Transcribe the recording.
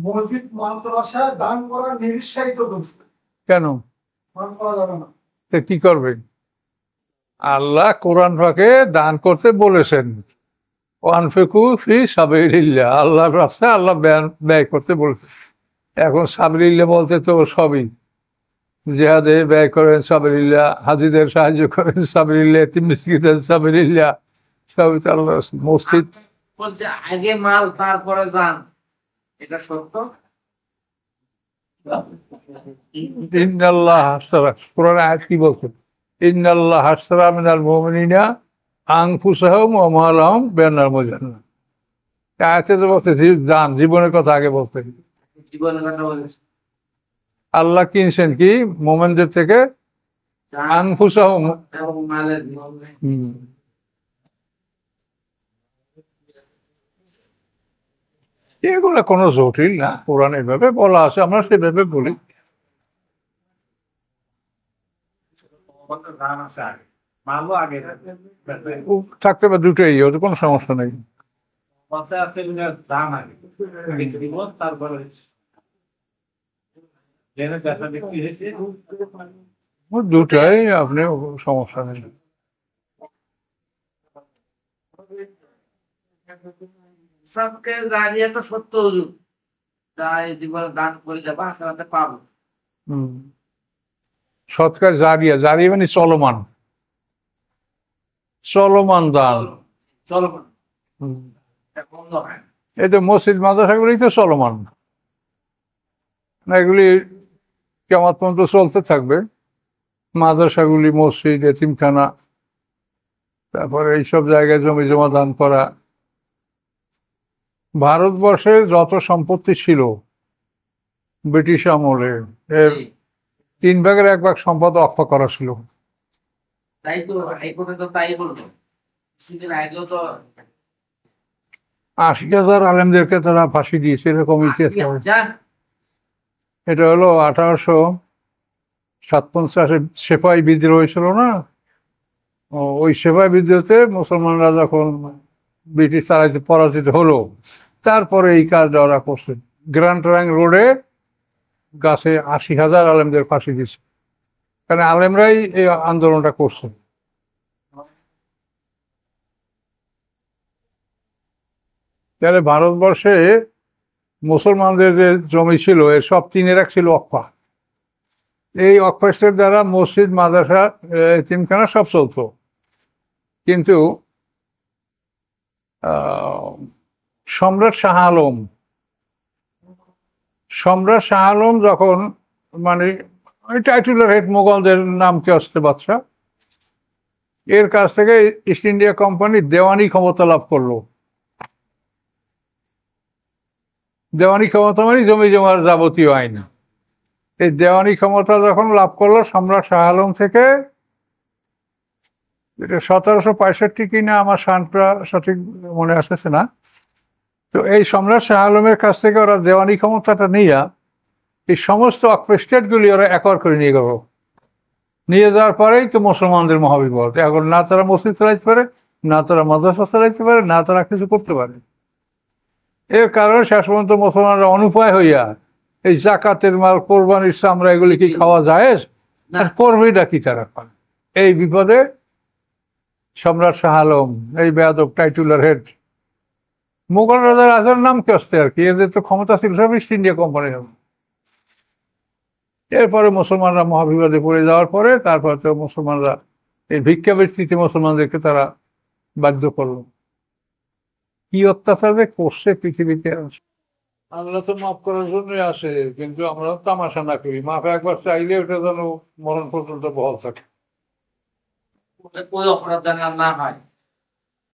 মসজিদ মাদ্রাসা দান করা নিরুৎসাহিত করছে। কেন? দান করা যাবে না। কি করবেন? আল্লাহ কোরআন পাকে দান করতে বলেছেন, ওয়ানফিকু ফি সাবিলিল্লাহ, আল্লাহর রাস্তায় আল্লাহ ব্যয় করতে বলেছেন। এখন সাবিলিল্লাহ বলতে তো সবই, জিহাদে ব্যয় করেন সাবিলিল্লাহ, হাজিদের সাহায্য করেন সাবিলিল্লাহ, মিসকিদের সাবিলিল্লাহ, সবই তো আল্লাহ। মসজিদ বলছে আগে মাল তারপরে দান, এটা সত্য? ইন্নাল্লাহ হাসতারা, কোরআনে আয়াত কি বলছেন? ইন্নাল্লাহ হাসতারা মিনাল মুমিনিনা আনফুসাহুম ওয়া আমওয়ালাহুম বিআন্না জান্নাহ। আয়াতে তো বলছে জান, জীবনের কথা আগে বলতে। জীবনের কথা বলেছে। আল্লাহ কিনছেন কি মুমিনদের থেকে? আনফুসাহুম এবং মালের। এগুলো কোনো জটিল না, কোরআন এভাবে বলা আছে, আমরা সেভাবে বলি। থাকতে পারে দুটোই, ওটা কোনো সমস্যা নেই। দুটাই আপনি, সমস্যা নেই। সবকে দাঁড়িয়ে তো সত্য হুজুর, যাই জীবনে দান করে যাবো আখেরাতে পাবো। সৎকার জারিয়া, জারিয়া মানে চলমান, চলমান দান। চলমান, বন্ধ হয়। এই তো মসজিদ মাদ্রাসাগুলি তো চলমান, এগুলি কিয়ামত পর্যন্ত চলতে থাকবে। মাদ্রাসাগুলি, মসজিদ, এতিমখানা, তারপরে এইসব জায়গায় জমি জমা দান করা। ভারতবর্ষে যত সম্পত্তি ছিল ব্রিটিশ আমলে, এর 1/3 সম্পদ অক্ষ করা ছিল। তাই তো হাইকোর্টে তো তাই বলতো, কিছুদিন আগেও তো 80,000 আলেমদেরকে তারা ফাঁসি দিয়েছে, এরকম ইতিহাস। এটা হলো 1857 সেপাই বিদ্রোহ হয়েছিল না? ওই সেপাই বিদ্রোহতে মুসলমানরা যখন ব্রিটিশ তারাইতে পরাজিত হলো, তারপরে এই কাজটা ওরা করছে। গ্র্যান্ড ট্রাঙ্ক রোডে গাছে 80,000 আলেমদের ফাঁসি দিয়েছে, কারণ আলেমরাই এই আন্দোলনটা করছে। তাহলে ভারতবর্ষে মুসলমানদের যে জমি ছিল, এর সব 3/1 ছিল অক্ফা। এই অক্ফাস্টের দ্বারা মসজিদ, মাদ্রাসা, এতিমখানা সব চলতো। কিন্তু সম্রাট শাহ আলম যখন, মানে টাইটুলার হেড মোগলদের নাম কি আসছে বাদশা, এর কাছ থেকে ইস্ট ইন্ডিয়া কোম্পানি দেওয়ানি ক্ষমতা লাভ করলো। দেওয়ানি ক্ষমতা মানে জমি জমার যাবতীয় আইন। এই দেওয়ানি ক্ষমতা যখন লাভ করলো সম্রাট শাহ আলম থেকে, এটা 1765 কিনা, আমার সানটা সঠিক মনে আসতেছে না। তো এই সম্রাট শাহ আলমের কাছ থেকে ওরা দেওয়ানি ক্ষমতাটা নিয়ে এই সমস্ত স্টেটগুলি ওরা একর করে নিয়ে গেল। নিয়ে যাওয়ার পরেই তো মুসলমানদের মহাবিপদ। এখন না তারা মসজিদ চালাইতে পারে, না তারা মাদ্রাসা চালাইতে পারে, না তারা কিছু করতে পারে। এর কারণে শেষ পর্যন্ত মুসলমানরা অনুপায় হইয়া এই জাকাতের মাল, কোরবানির চামড়া, এগুলি কি খাওয়া যায়? আর করবেটা কি তারা? এই বিপদে সম্রাট শাহ আলম, এই বেয়াদব টাইটুলার হেড মোগল রাজার রাজার নাম কি আসতে আর কি, এদের তো ক্ষমতা ছিল সব ইস্ট ইন্ডিয়া কোম্পানির। এরপরে মুসলমানরা মহাবিপদে পড়ে যাওয়ার পরে তারপর তো মুসলমানরা এই ভিক্ষাবৃত্তিতে মুসলমানদেরকে তারা বাধ্য করলো। কি অত্যাচার করছে পৃথিবীতে। আল্লাহ তো মাফ করার জন্যই আসে, কিন্তু আমরা তামাশা না করি। মাফ একবার চাইলে ওটা যেন মরণ পর্যন্ত বহাল থাকে। ওই অপরাধ যেন না হয়।